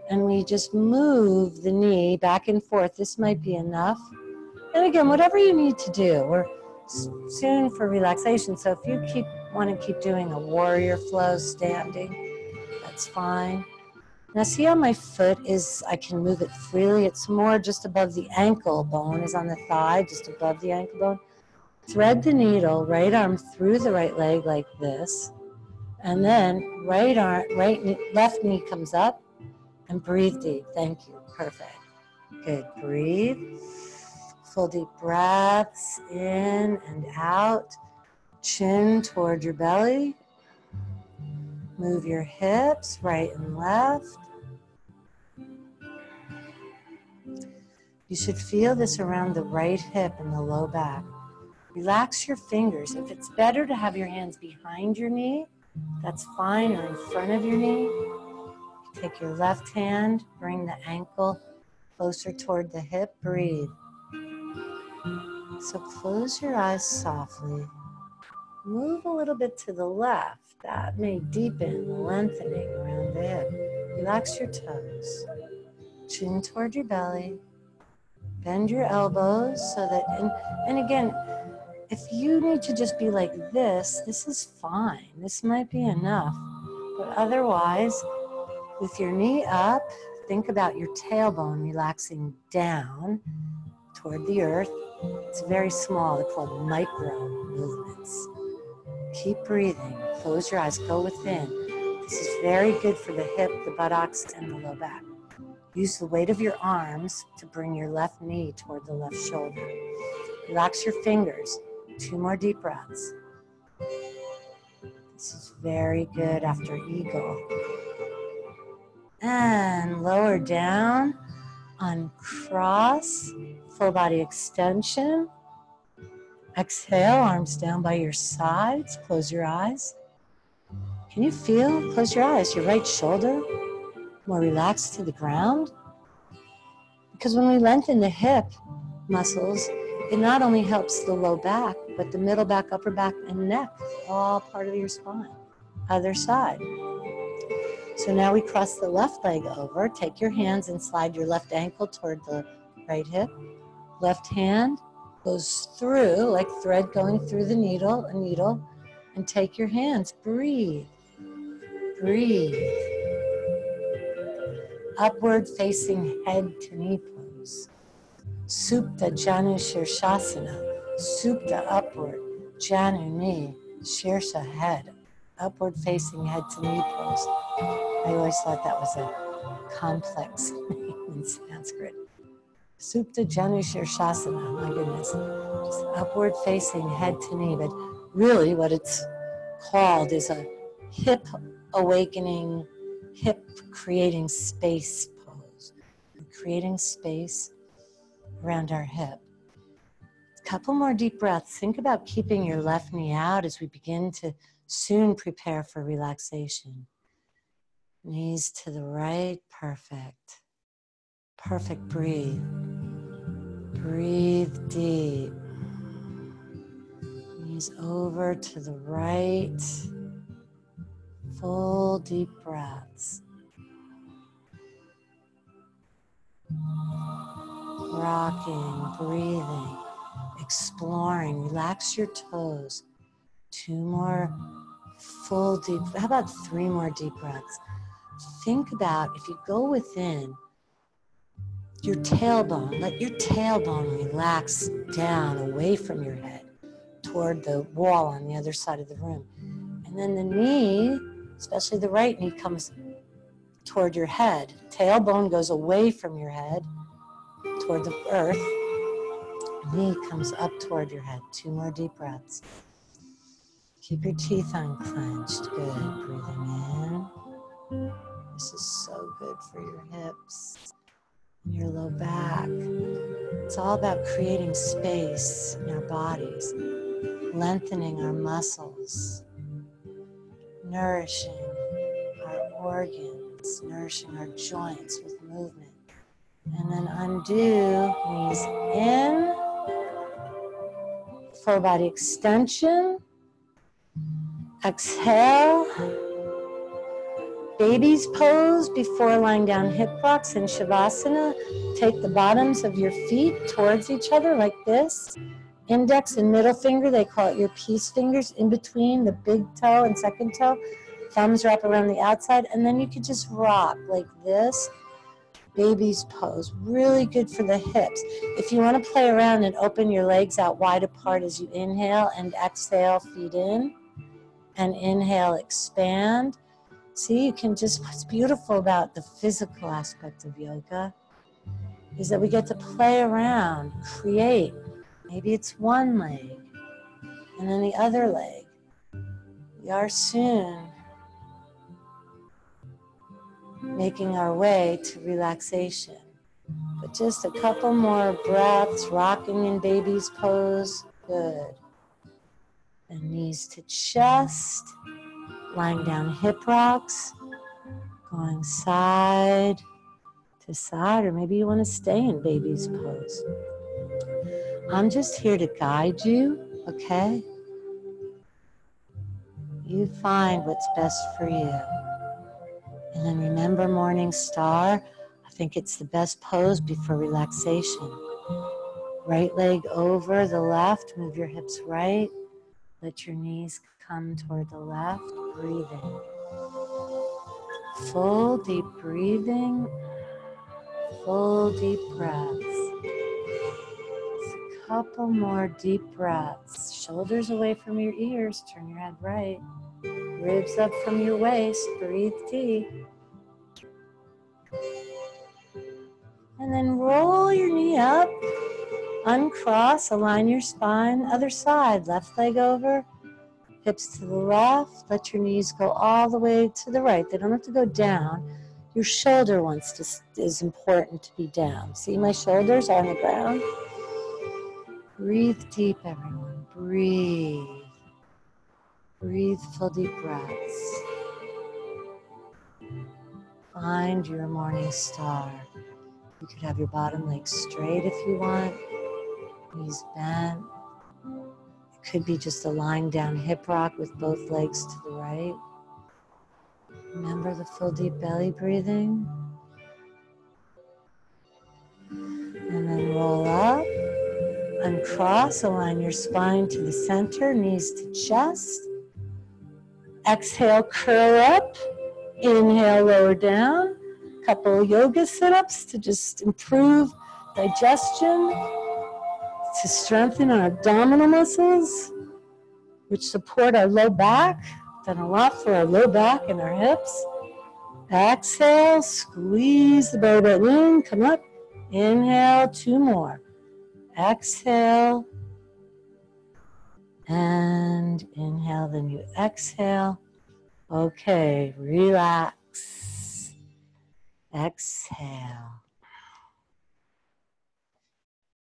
and we just move the knee back and forth. This might be enough. And again, whatever you need to do. We're soon for relaxation. So if you want to keep doing a warrior flow standing, that's fine. Now see how my foot is, I can move it freely. It's more just above the ankle bone, is on the thigh, just above the ankle bone. Thread the needle, right arm through the right leg like this. And then left knee comes up and breathe deep. Thank you, perfect. Good, breathe. Full deep breaths in and out. Chin toward your belly. Move your hips right and left. You should feel this around the right hip and the low back. Relax your fingers. If it's better to have your hands behind your knee, that's fine, or in front of your knee. Take your left hand, bring the ankle closer toward the hip, breathe. So close your eyes softly. Move a little bit to the left. That may deepen the lengthening around the hip. Relax your toes. Chin toward your belly. Bend your elbows so that, and again, if you need to just be like this is fine. This might be enough. But otherwise, with your knee up, think about your tailbone relaxing down toward the earth. It's very small. They're called micro movements. Keep breathing. Close your eyes. Go within. This is very good for the hip, the buttocks, and the low back. Use the weight of your arms to bring your left knee toward the left shoulder. Relax your fingers. 2 more deep breaths. This is very good after eagle. And lower down, uncross, full body extension. Exhale, arms down by your sides. Close your eyes. Can you feel, close your eyes, your right shoulder more relaxed to the ground? Because when we lengthen the hip muscles, it not only helps the low back, but the middle back, upper back, and neck, all part of your spine. Other side. So now we cross the left leg over. Take your hands and slide your left ankle toward the right hip. Left hand goes through, like thread going through the needle, and take your hands. Breathe. Breathe. upward facing head to knee pose. Supta Janu Shirshasana, Supta upward, Janu knee, Shirsha head, upward facing head to knee pose. I always thought that was a complex name in Sanskrit. Supta Janu Shirshasana, my goodness, just upward facing head to knee, but really what it's called is a hip awakening, hip creating space pose. Creating space around our hip. A couple more deep breaths. Think about keeping your left knee out as we begin to soon prepare for relaxation. Knees to the right, perfect. Perfect, breathe. Breathe deep. Knees over to the right. Full deep breaths. Rocking, breathing, exploring. Relax your toes. 2 more full deep, how about 3 more deep breaths? Think about if you go within your tailbone, let your tailbone relax down away from your head toward the wall on the other side of the room. And then the knee, especially the right knee, comes toward your head. Tailbone goes away from your head toward the earth. Knee comes up toward your head. 2 more deep breaths. Keep your teeth unclenched. Good. Breathing in. This is so good for your hips and your low back. It's all about creating space in our bodies, lengthening our muscles, nourishing our organs, nourishing our joints with movement. And then undo, knees in, full body extension. Exhale. Baby's pose before lying down hip rocks in Shavasana. Take the bottoms of your feet towards each other like this. Index and middle finger, they call it your peace fingers, in between the big toe and second toe. Thumbs wrap around the outside, and then you could just rock like this. Baby's pose, really good for the hips. If you want to play around and open your legs out wide apart as you inhale and exhale, feet in, and inhale, expand. See, you can just, what's beautiful about the physical aspect of yoga is that we get to play around, create. Maybe it's one leg and then the other leg. We are soon making our way to relaxation. But just a couple more breaths, rocking in baby's pose. Good. And knees to chest. Lying down hip rocks, going side to side, or maybe you want to stay in baby's pose. I'm just here to guide you, okay? You find what's best for you. And then remember Morning Star. I think it's the best pose before relaxation. Right leg over the left, move your hips right. Let your knees come toward the left, breathing. Full deep breathing, full deep breaths. Just a couple more deep breaths. Shoulders away from your ears, turn your head right. Ribs up from your waist, breathe deep. And then roll your knee up, uncross, align your spine, other side, left leg over. Hips to the left, let your knees go all the way to the right. They don't have to go down. Your shoulder is important to be down. See, my shoulders are on the ground. Breathe deep, everyone. Breathe. Breathe full deep breaths. Find your morning star. You could have your bottom leg straight if you want. Knees bent. Could be just a lying down hip rock with both legs to the right. Remember the full deep belly breathing. And then roll up, uncross, align your spine to the center, knees to chest. Exhale, curl up. Inhale, lower down. Couple yoga sit-ups to just improve digestion, to strengthen our abdominal muscles, which support our low back. Done a lot for our low back and our hips. Exhale, squeeze the belly button in, come up. Inhale, 2 more. Exhale, and inhale, then you exhale. Okay, relax. Exhale.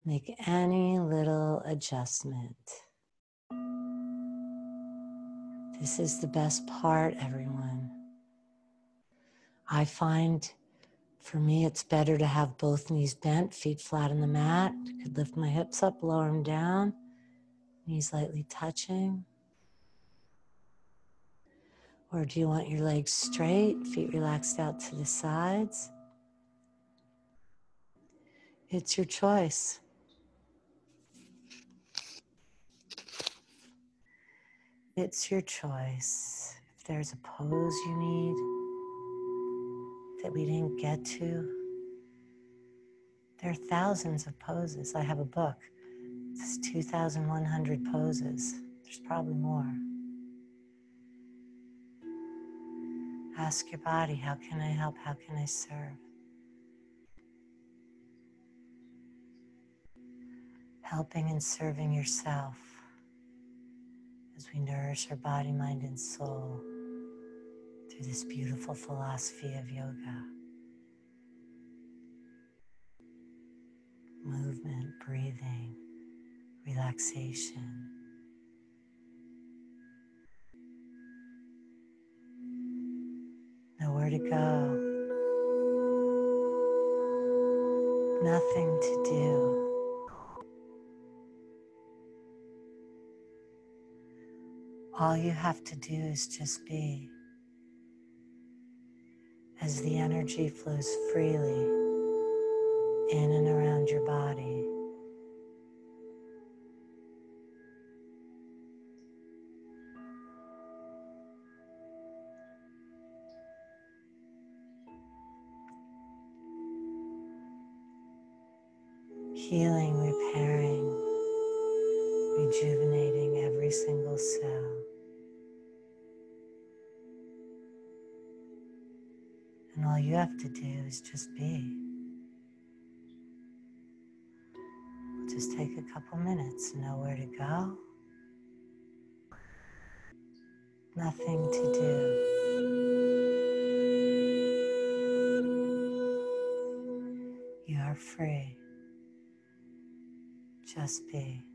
Make any little adjustment. This is the best part, everyone. I find for me it's better to have both knees bent, feet flat on the mat. I could lift my hips up, lower them down, knees lightly touching. Or do you want your legs straight, feet relaxed out to the sides? It's your choice. It's your choice. If there's a pose you need that we didn't get to, there are thousands of poses. I have a book. It's 2,100 poses. There's probably more. Ask your body, how can I help? How can I serve? Helping and serving yourself as we nourish our body, mind, and soul through this beautiful philosophy of yoga. Movement, breathing, relaxation. Nowhere to go. Nothing to do. All you have to do is just be, as the energy flows freely in and around your body. Healing, repairing, rejuvenating every single cell. And all you have to do is just be. Just take a couple minutes, nowhere to go, nothing to do. You are free. Just be.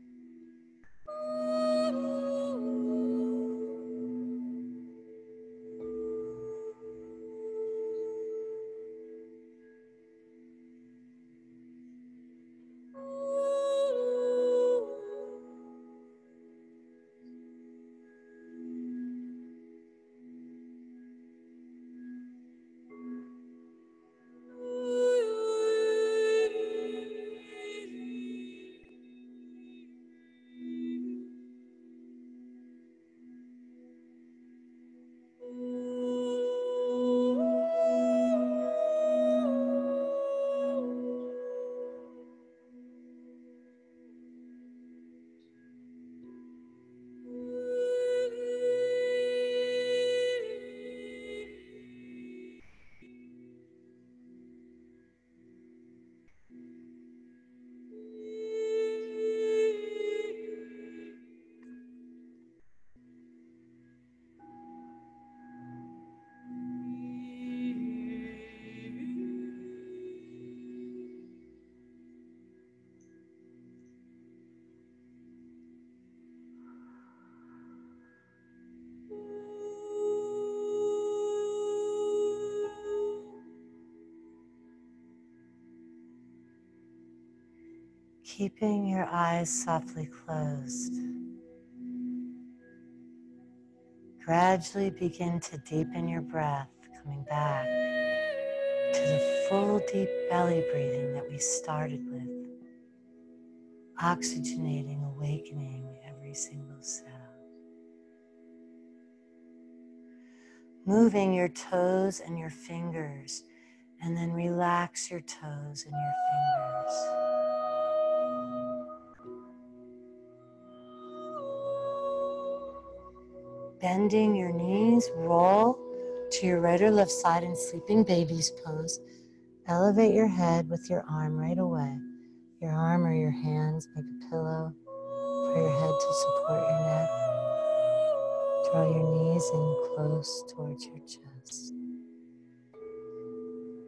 Keeping your eyes softly closed. Gradually begin to deepen your breath, coming back to the full deep belly breathing that we started with. Oxygenating, awakening every single cell. Moving your toes and your fingers And then relax your toes and your fingers. Bending your knees, roll to your right or left side in sleeping baby's pose. Elevate your head with your arm right away. Your arm or your hands make a pillow for your head to support your neck. Draw your knees in close towards your chest.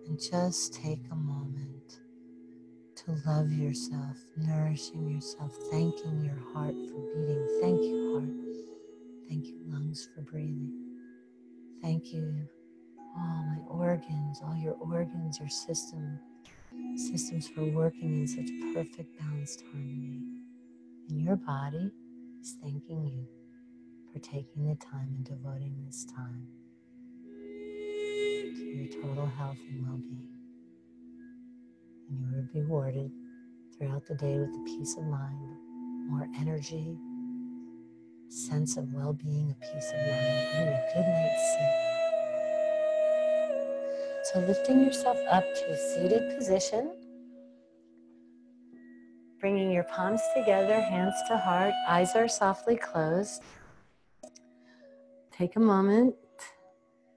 And just take a moment to love yourself, nourishing yourself, thanking your heart for beating. Thank you, heart. Thank you, lungs, for breathing. Thank you, all my organs, all your organs, your systems for working in such perfect balanced harmony. And your body is thanking you for taking the time and devoting this time to your total health and well-being. And you will be rewarded throughout the day with a peace of mind, more energy, sense of well-being, a peace of mind, and a good night's sleep. So lifting yourself up to a seated position, bringing your palms together, hands to heart, eyes are softly closed. Take a moment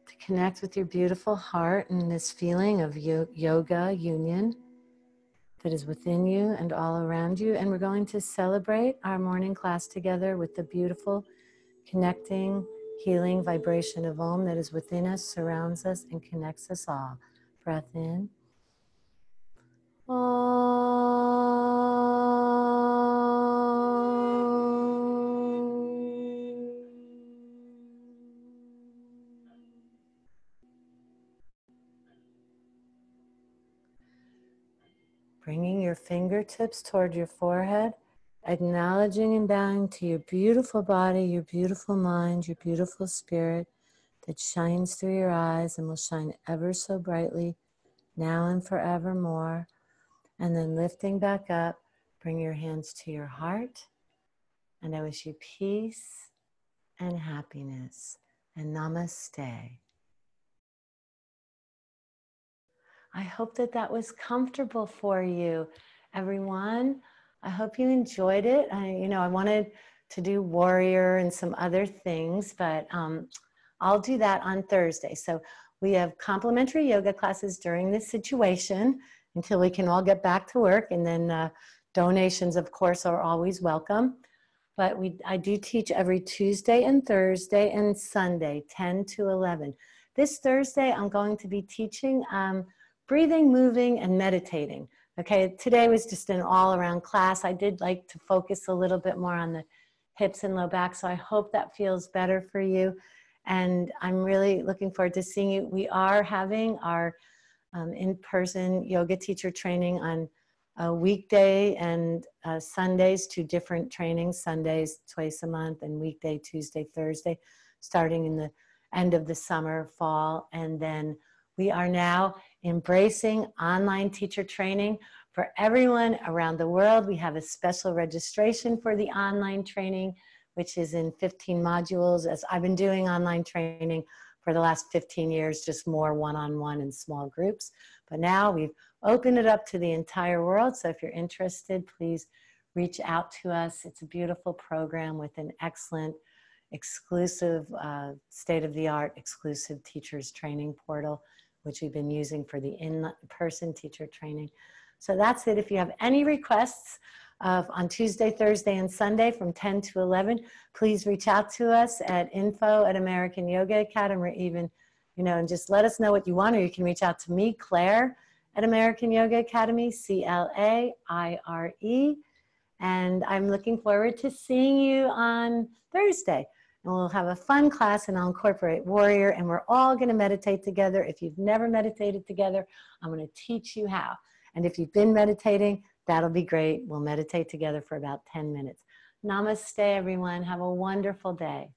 to connect with your beautiful heart and this feeling of yoga union that is within you and all around you. And we're going to celebrate our morning class together with the beautiful, connecting, healing vibration of Om that is within us, surrounds us, and connects us all. Breath in. Bringing your fingertips toward your forehead, acknowledging and bowing to your beautiful body, your beautiful mind, your beautiful spirit that shines through your eyes and will shine ever so brightly now and forevermore. And then lifting back up, bring your hands to your heart. And I wish you peace and happiness. And namaste. I hope that that was comfortable for you, everyone. I hope you enjoyed it. I wanted to do warrior and some other things, but I'll do that on Thursday. So we have complimentary yoga classes during this situation until we can all get back to work. And then donations, of course, are always welcome. But I do teach every Tuesday and Thursday and Sunday, 10 to 11. This Thursday, I'm going to be teaching breathing, moving, and meditating. Okay, today was just an all-around class. I did like to focus a little bit more on the hips and low back, so I hope that feels better for you. And I'm really looking forward to seeing you. We are having our in-person yoga teacher training on a weekday and Sundays, 2 different trainings, Sundays twice a month and weekday, Tuesday, Thursday, starting in the end of the summer, fall. And then we are now embracing online teacher training for everyone around the world. We have a special registration for the online training, which is in 15 modules, as I've been doing online training for the last 15 years, just more one-on-one in small groups. But now we've opened it up to the entire world. So if you're interested, please reach out to us. It's a beautiful program with an excellent, exclusive, state-of-the-art exclusive teachers training portal, which we've been using for the in-person teacher training. So that's it. If you have any requests on Tuesday, Thursday, and Sunday from 10 to 11, please reach out to us at info@American Yoga Academy, or even, and just let us know what you want, or you can reach out to me, Claire, at American Yoga Academy, CLAIRE. And I'm looking forward to seeing you on Thursday. And we'll have a fun class, and I'll incorporate warrior, and we're all going to meditate together. If you've never meditated together, I'm going to teach you how. And if you've been meditating, that'll be great. We'll meditate together for about 10 minutes. Namaste, everyone. Have a wonderful day.